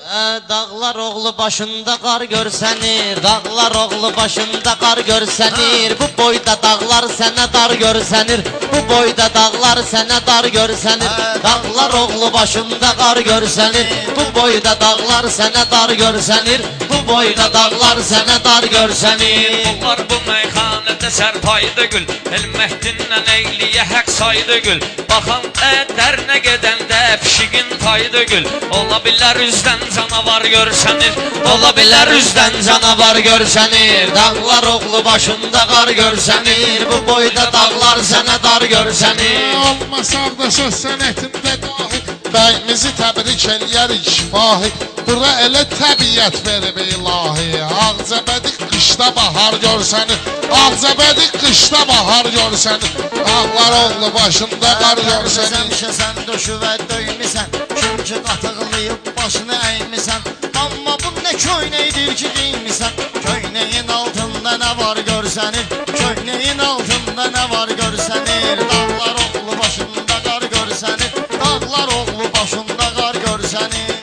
Dağlar oğlu başında qar görsənir, dağlar oğlu başında qar görsənir. Bu boyda dağlar sənə dar görsənir, bu boyda dağlar sənə dar görsənir. Dağlar oğlu başında qar görsənir, bu boyda dağlar sənə dar görsənir, bu boyda dağlar sənə dar görsənir. Bunlar bu meyxanədə sərpaydı gül, elməhdindən eyliyə həq saydı gül. Baxan dərnə gedəndə əfşiqin paydı gül. Ola bilər üzdən canavar görsənir, ola bilər üzdən canavar görsənir. Dağlar oğlu başında qar görsənir, bu boyda dağlar sənə dar görsənir. Olmasaq da söz sənətində dahi, bəyimizi təbrik eləyərik şifahi. Bura elə təbiyyət verib ilahi, ağzəbədik qışda bahar görsənir, ağzəbədik qışda bahar görsənir. Dağlar oğlu başında qar görsənir. Sən döşüvə döymisən, çünki qatığlayıb başını əymisən. Amma bu nə köynəkdir ki giymisən, köynəyin altında nə var görsənir, köynəyin altında nə var görsənir. Dağlar oğlu başında qar görsənir, dağlar oğlu başında qar görsənir.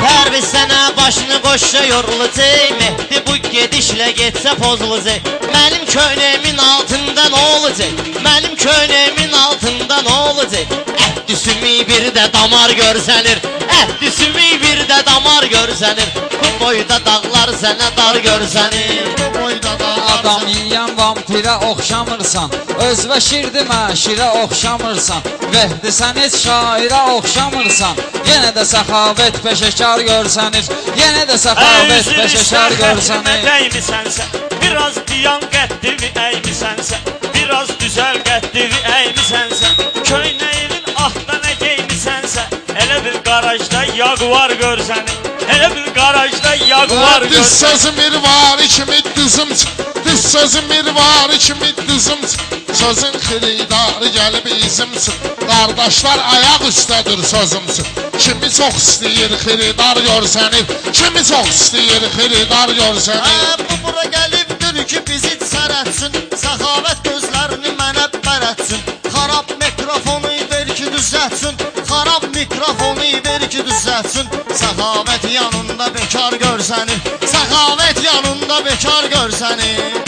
Pərviz sənə başını qoşsa yorulacaq, Mehdi bu gedişlə getsə pozulacaq. Mənim köynəyimin altında nə olacaq, mənim köynəyimin altında nə olacaq? Əhdi sümük bir də damar görsənir, əhdi sümük bir də damar görsənir. Bu boyda dağlar sənə dar görsənir, bu boyda dağlar. Adam yiyən vampirə oxşamırsan, özvə şirdimə şirə oxşamırsan. Vəhdi sən heç şairə oxşamırsan, yenə də səxavət peşəkar görsənir, yenə də səxavət peşəkar görsənir. Dəymisənsə, biraz diyan qəddimi əymisənsə, biraz düzəl qəddimi əymisənsə, köynəyinin ahda nə geymisənsə, elə bir qarajda yaguar görsənir, elə bir qarajda yaguar görsənir. Düz sözü mirvari kimi dızımç, düz sözü mirvari kimi dızımç, sözün xiridarı gəlib izimsin. Qardaşlar ayaq üstədir sözümsün. Kimi çox istəyir xiridar görsənir, kimi çox istəyir xiridar görsənir. Bu bura gəlibdir ki bizi sərətsin, səxavət gözlərini mənə bərətsin. Xarab mikrofonu ver ki düzətsin, xarab mikrofonu ver ki düzətsin. Səxavət yanında bekar görsənir, səxavət yanında bekar görsənir.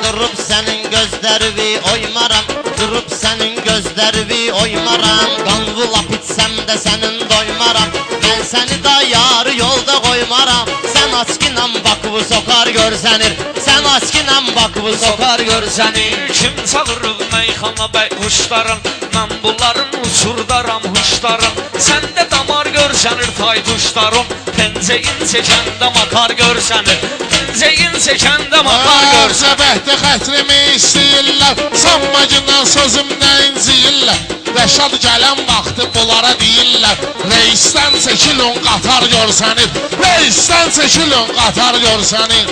Durub sənin gözlərini oymaram, durub sənin gözlərini oymaram. Qanvu lap içsəm də sənin doymaram, mən səni da yarı yolda qoymaram. Sən açqinən bakıvı sokar görsənir, sən açqinən bakıvı sokar görsənir. Kim çağırıb meyxana bəy huşlarım, mən bunların uçurdaram huşlarım. Səndə damar görsənir tay tuşlarım, penceyin çəkəndə makar görsənir, penceyin çəkəndə makar görsənir. Səbəhdə xətrimi istəyirlər, sanmacından sözümdən inciyirlər. Rəşad gələn vaxtı bunlara deyirlər, reisdən çəkilin qatar görsənir, reisdən çəkilin qatar görsənir.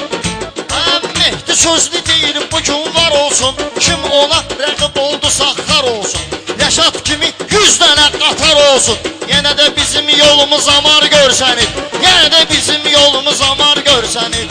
Mehdi sözlü deyir bugün var olsun, kim ona rəqib oldu saxar olsun. Rəşad kimi 100 dənə qatar olsun, yenə də bizim yolumuz amar görsənir, yenə də bizim yolumuz amar görsənir.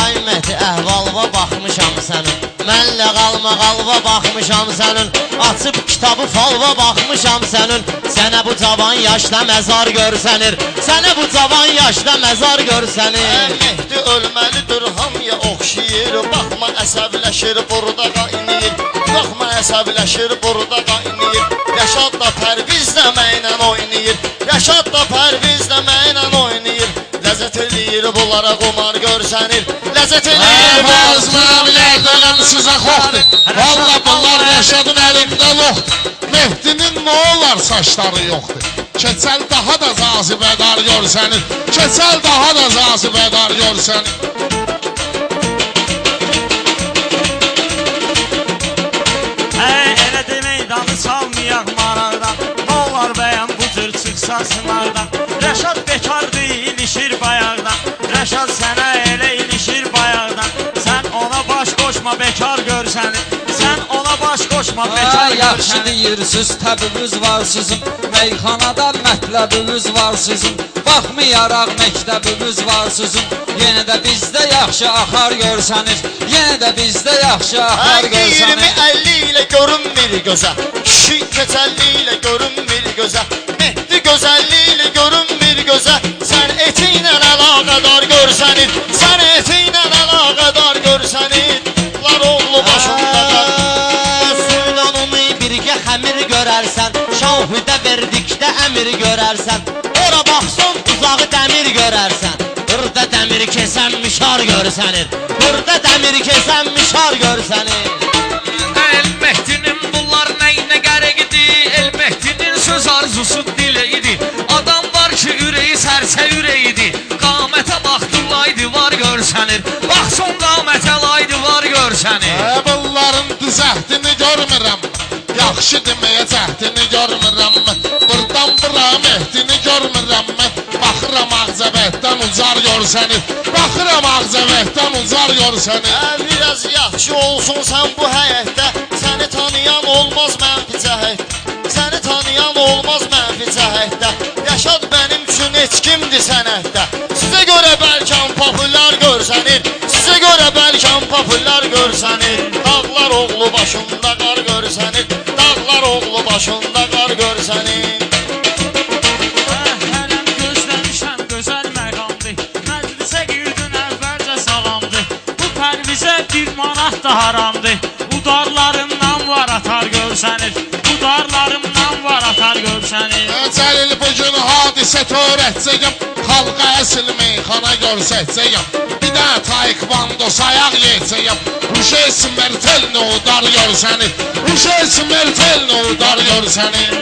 Ay Mehdi əhvalıma baxmışam sənin, mənlə qalma qalva baxmışam sənin, açıb kitabı falva baxmışam sənin. Sənə bu cavan yaşda məzar görsənir, sənə bu cavan yaşda məzar görsənir. Mehdi ölməlidir hamıya oxşayır, baxma əsəbləşir burada qaynayır, baxma əsəbləşir burada qaynayır. Rəşad da Pərviz dəməklə oynayır, Rəşad da Pərviz dəməklə oynayır. Ləzzət eləyir bunlara qumar görsənir, ləzzət eləyir. Bəz məmilərdən sizə xoxdur, valla bunlar Rəşadın əlində loxdur. Mehdinin nə olar saçları yoxdur, keçəl daha da zazibədar görsənir, keçəl daha da zazibədar görsənir. Elə de meydanı salmayaq maraqdan, nə olar bəyəm bu cür çıxsa sınardan. Rəşad bekardı ilişir bayaqdan, Rəşad sənə elə ilişir bayaqdan. Sən ona baş qoşma bekar görsənir, sən ona baş qoşma danışma bekar Yaxşı görsənir. deyirsiniz, təbimiz var sizin. Meyxanadan mətləbimiz var sizin. Baxmayaraq məktəbimiz var sizin. Yenə də bizdə yaxşı axar görsənir. Yenə də bizdə yaxşı axar görsənir. 20-50 ilə görünmür gözə, kişi keçəlli ilə görünmür gözə, Mehdi gözəlli ilə görünmür gözə, sən eti ilə əlaqədar görsənir, sən eti ilə əlaqədar görsənir, lar oğlu başında qar. Suylanımı birgə xəmir görərsən, şahüdə verdikdə əmir görərsən, ora baxsan uzağı dəmir görərsən, burada dəmir kesən mişar görsənir, burada dəmir kesən mişar görsənir. El Mehdinin bunlar nəyinə gərək idi? El Mehdinin söz arzusu dilə idi. Adam var ki ürəyi sərsə ürəyidir. Qamətə baxdılaydı var görsənir. Baxson qamətə laydı var görsənir. Bunların düzəhdini görmürəm. Yaxşı deməyə cəhdini görmürəm. Burdan bura Mehdini görmürəm. Baxıram ağzəbətdən ucar görsənir. Baxıram ağzəbətdən ucar görsənir. Biraz yaxşı olsun sən bu həyətdə, səni tanıyan olmaz mənfi cəhətdə, səni tanıyan olmaz mənfi cəhətdə, Yaşad mənim üçün heç kimdir sənətdə, sizə görə bəlkəm populyar görsənir, sizə görə bəlkəm populyar görsənir, dağlar oğlu başında qar görsənir, dağlar oğlu başında qar görsənir. Hələm gözləmişəm gözəl məqamdır, məclisə girdin əvvəlcə salamdır. Bu pərvizə 1 manat da haramdır, udarlarımdan var atar görsənir, udarlarımdan var atar görsənir. Cəlil bugün hadisə törətcəyəm, xalqa əsl meyxana görsətcəyəm. Bir də taekwondo sayaq yeyəcəyəm, Uşe smərtelni udar görsənir, Uşe smərtelni udar görsənir.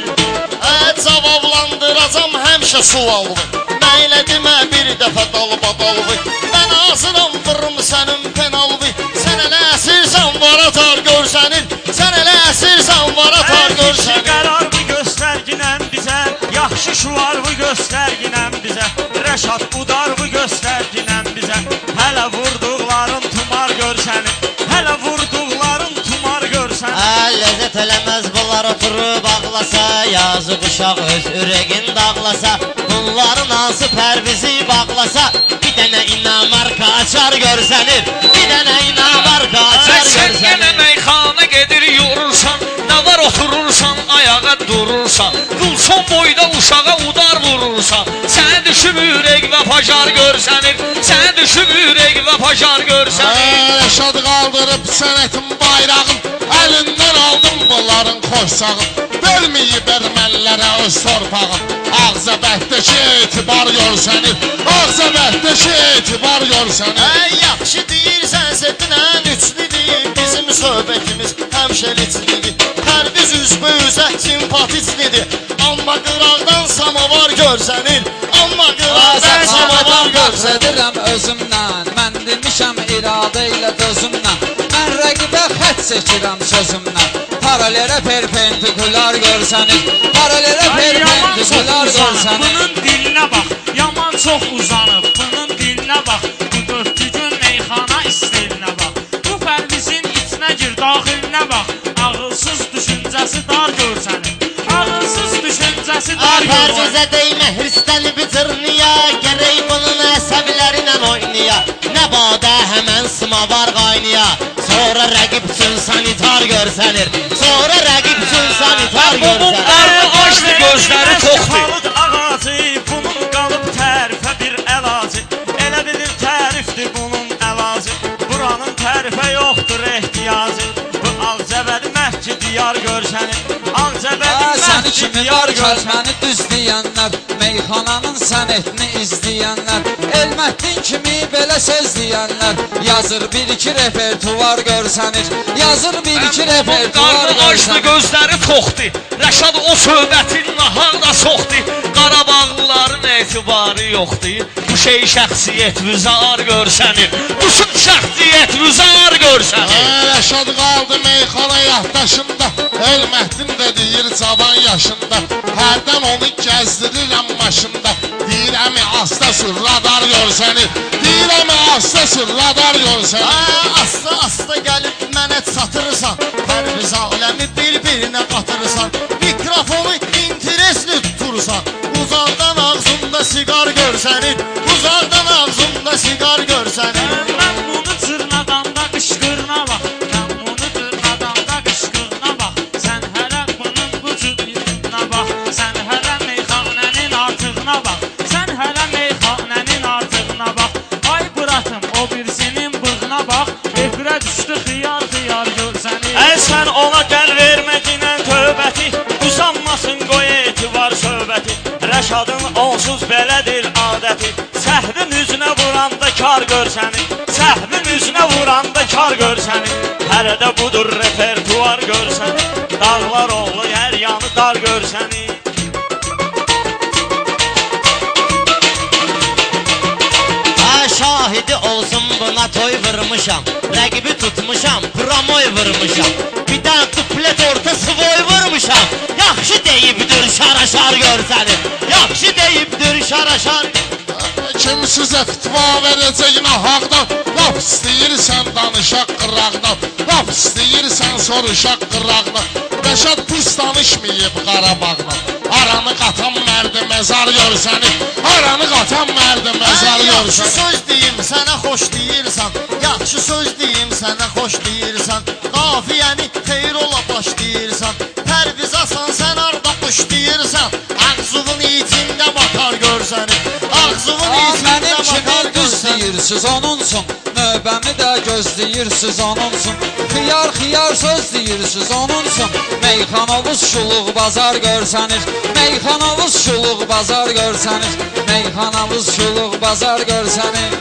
Cavablandıracam həmişə sualımı, Məylə demə bir dəfə dalba-dalvı, Mən hazıram vırım sənin penalvı, Sən elə əsirsən var atar görsənir, Sən elə əsirsən var atar Kişi görsənir. qərar bu göstərginən bizə, yaxşı şuar bu göstərginən bizə, Rəşad udar bu göstərginən bizə, hələ vurduqların tumar görsənir, hələ vurduqların tumar görsənir. Ləzzət eləməz bunlar oturub ağlasa, yazıq uşaq öz ürəgin dağlasa, bunların hansı pərvizi bağlasa, bir dənə inamarka açar görsənir, bir dənə inamarka açar Sən yenə görsənir. meyxana gedir yorursan, nə var oturursan ayağa durursan, Qulson boyda uşağa udar vurursan, Sənə düşüb ürək və pajar görsənir, Sənə düşüb ürək və pajar görsənir. Rəşad qaldırıb sənətin bayrağın, Əlindən aldım bunların xoşsağın, Verməyib ermənilərə öz torpağın, Ağzəbətdəki etibar görsənir, Ağzəbətdəki etibar görsənir. Yaxşı deyirsən dinən üçlüdür, Bizim söhbətimiz həmşəliçlidir, Pərviz üzbə-üzə simpatiklidir, Amma qıraqdan samavar görsənir, Amma qıraqdan samavar görsənir. Edirəm özümdən, mən demişəm iradə ilə dözümdən, mən rəqibə xət çəkirəm sözümdən, paralelə perpendikular görsənir, paralelə Yaman çox perpendikular uzanıb, görsənir. bunun dilinə bax, yaman çox uzanıb, bunun dilinə bax, bu dörtlügün meyxana istilinə bax, bu pərvizin içinə gir, daxilinə bax, ağılsız düşüncəsi dar görsənir, ağılsız düşüncəsi dar görsənir. Pərvizə deymə hırsdən bitirniyə, gərək bunun əsəblərinə oynaya, nə badə həmən sımavar qaynaya, sonra rəqib üçün sanitar görsənir, sonra rəqib üçün sanitar Bu görsənir. qarnı açdı, gözləri toxdur. Palıd ağacı, bunun qalıb tərifə bir əlacı, elə bilir tərifdir bunun əlacı, buranın tərifə yoxdur ehtiyacı, bu Ağzəbədi məhki diyar görsənir, Ağzəbədi Səni məhki kimi diyar var görsənir. kəlməni düz deyənlər, meyxananın sənətini izləyənlər, Elməddin kimi belə söz deyənlər, yazır bir-iki repertuar görsənir, yazır bir-iki repertuar Qarnı açdı, görsənir. gözləri toxdu. Rəşad o söhbətin nahaq da soxdu. Qarabağlıların etibarı yoxdur. Bu şey şəxsiyyət vüzar görsənir. Bu şəxsiyyət vüzar görsənir. Rəşad qaldı meyxana yaddaşında, Elməhdin də deyir cavan yaşında, Hərdən onu gəzdirirəm maşında, Deyirəm asta sür radar görsənir, Deyirəm asta sür radar görsənir. Asta-asta gəlib mənə çatırsan, Pərviz aləmi bir görsənir. Uzaqdan ağzımda siqar görsənir. Mən bunu cırnadan da qışqırına bax. Mən bunu cırnadan da qışqırına bax. Sən hələ bunun bu cüdlüyünə bax. Sən hələ meyxanənin artığına bax. Sən hələ meyxanənin artığına bax. Ay bıratım o birisinin bığına bax. Efirə düşdü xiyar xiyar görsəni. Əy sən ona gəl vermədinən tövbəti. Uzanmasın qoy etibar söhbəti. Rəşadın onsuz belədir adəti. Səhvin üzünə vuranda kar görsəni. Səhvin üzünə vuranda kar görsəni. Hələ də budur repertuar görsəni. Dağlar oğlu hər yanı dar görsəni. Şahidi olsun buna toy vurmuşam. Rəqibi tutmuşam, promoy vurmuşam. Bir də kuplet ortası voy vurmuşam. Yaxşı deyibdir şaraşar görsəni. Yaxşı deyibdir şaraşar. Kim sizə fitva verəcək nahaqdan? Laf istəyirsən danışaq qıraqdan. Laf istəyirsən soruşaq qıraqdan. Rəşad pis danışmayıb Qarabağdan. Aranı qatan mərdi məzar görsəni. Aranı qatan mərdi məzar Yaxşı görsəni. söz deyim sənə xoş deyirsən. Yaxşı söz deyim sənə xoş deyirsən. Qafiyəni xeyr ola baş deyirsən. Pərvizasan sən arda quş deyirsən. Ağzının içində batar görsəni. Ağzının içində Mənim kimi batar düz görsəni. deyirsiz onunsun. Növbəmi də gözləyirsiz onunsun. Xiyar xiyar söz deyirsiz onunsun. Meyxanavuz şuluq bazar görsənir. Meyxanavuz şuluq bazar görsənir. Meyxanavuz şuluq bazar görsənir.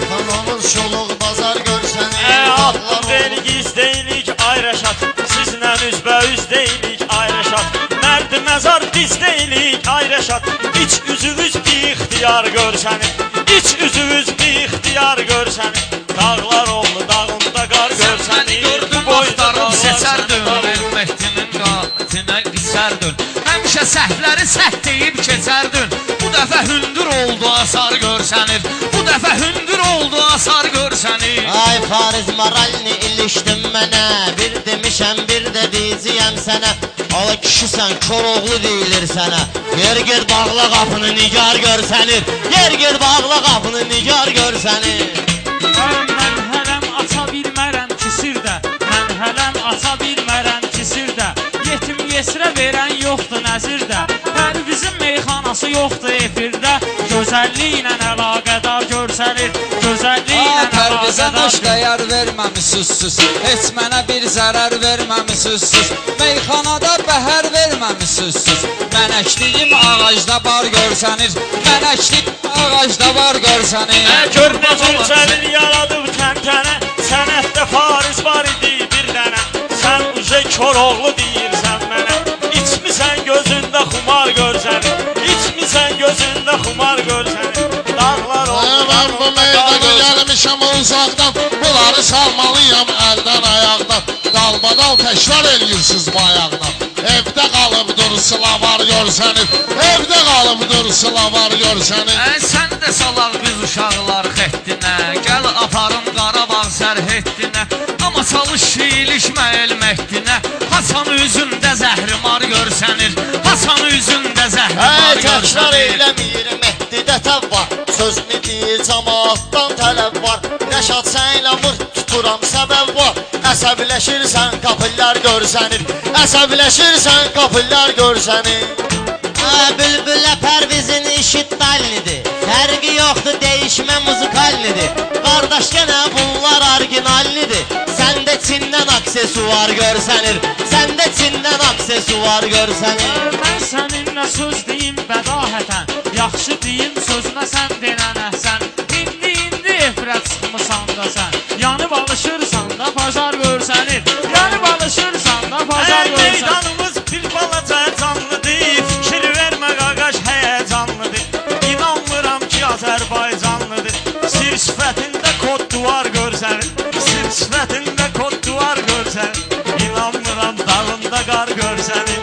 Kanamız şoluq bazar görsəni. Atlı vergiz deyilik ay Rəşad. Sizlə üzbəüz deyilik ay Rəşad. Mərdi məzar biz deyilik ay Rəşad. İç üzümüz bir ixtiyar görsəni. İç üzümüz bir ixtiyar görsəni. Dağlar oldu dağında qar görsəni. Səni gördüm axtarım seçərdün. Elməhdinin qatinə qisərdün. Həmişə səhvləri səhv deyib keçərdün. Bu dəfə hündür oldu asar görsənir. Bu dəfə hündür oldu asar görsənir. Ay Fariz Maralni ilişdin mənə. Bir demişəm bir də deyəcəyəm sənə. Ala kişisən Koroğlu deyilir sənə. Yer ged bağla qapını nigar görsənir. Yer ged bağla qapını nigar görsənir. Mən hələm aça bilmərəm kisirdə. Mən hələm aça bilmərəm kisirdə. Yetim yesrə verən yoxdur nəzirdə. Pərvizin meyxanası yoxdur efirdə. Gözəlliklə əlaqədar görsənir. Gözəlliklə Pərvizə əlaqədar boş dəyər verməmisizsiz. Heç mənə bir zərər verməmisizsiz. Meyxanada bəhər verməmisizsiz. Mən əkdiyim ağacda bar görsənir. Mən əkdiyim ağacda bar görsənir. Gör necə cəlil yaradıb təntənə. Sənətdə Fariz var idi bir dənə. Sən uje Koroğlu deyirsən mənə. İçmisən gözündə xumar görsəni. İçmisən gözündə xumar görsəni. Dağlar oldu Mən bu meydana gəlmişəm uzaqdan. Bunları salmalıyam əldən ayaqdan. Dalbadal təkrar eləyirsiniz bu ayaqdan. Evdə qalıbdır sılavar görsənir. Evdə qalıbdır sılavar görsənir. Sən də salaq biz uşaqlar xəttinə. Gəl aparım Qarabağ sərhəddinə. Amma çalış ilişmə elməkdinə. Hasan üzündə zəhrimar görsənir. Hasan üzündə zəhrimar Təkrar görsənir. eləmir Mehdidə təv var. Sözünü deyir cəmaatdan tələb var. Rəşad sənlə mırt tuturam səbəb var. Əsəbləşirsən qapılar görsənir. Əsəbləşirsən qapılar görsənir. Bülbülə Pərvizin işi dallidir. Fərqi yoxdur değişmə muzikallidir. Qardaş genə bunlar orijinallidir. Səndə Çindən aksesuar görsənir. Səndə Çindən aksesuar görsənir. Mən səninlə söz deyim bədahətən. Yaxşı deyim sözünə sən denən əhsən. İndi efrət çıxmısan da sən. Yanıb alışırsan da pazar görsənir. Yanıb alışırsan da pazar görsənir. Meydanımız bir balaca canlıdır. Fikir vermə qaqaş həyəcanlıdır. İnanmıram ki Azərbaycanlıdır. Sir sifətində kod duvar görsənir. Sir sifətində kod duvar görsənir. İnanmıram dağında qar görsənir.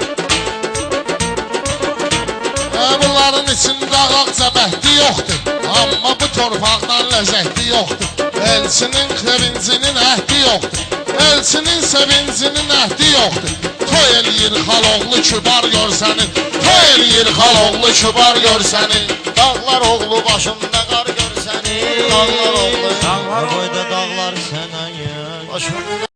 Bunların içində ağaqca bəhdi yoxdur. Amma bu torpaqdan ləzzəti yoxdur. Elçinin sevincinin əhdi yoxdur. Elçinin sevincinin əhdi yoxdur. Toy eləyir xaloğlu kübar görsənir. Toy eləyir xaloğlu kübar görsənir. Dağlar oğlu başımda qar görsəni. Dağlar oğlu Boyda dağlar sənə yer başımda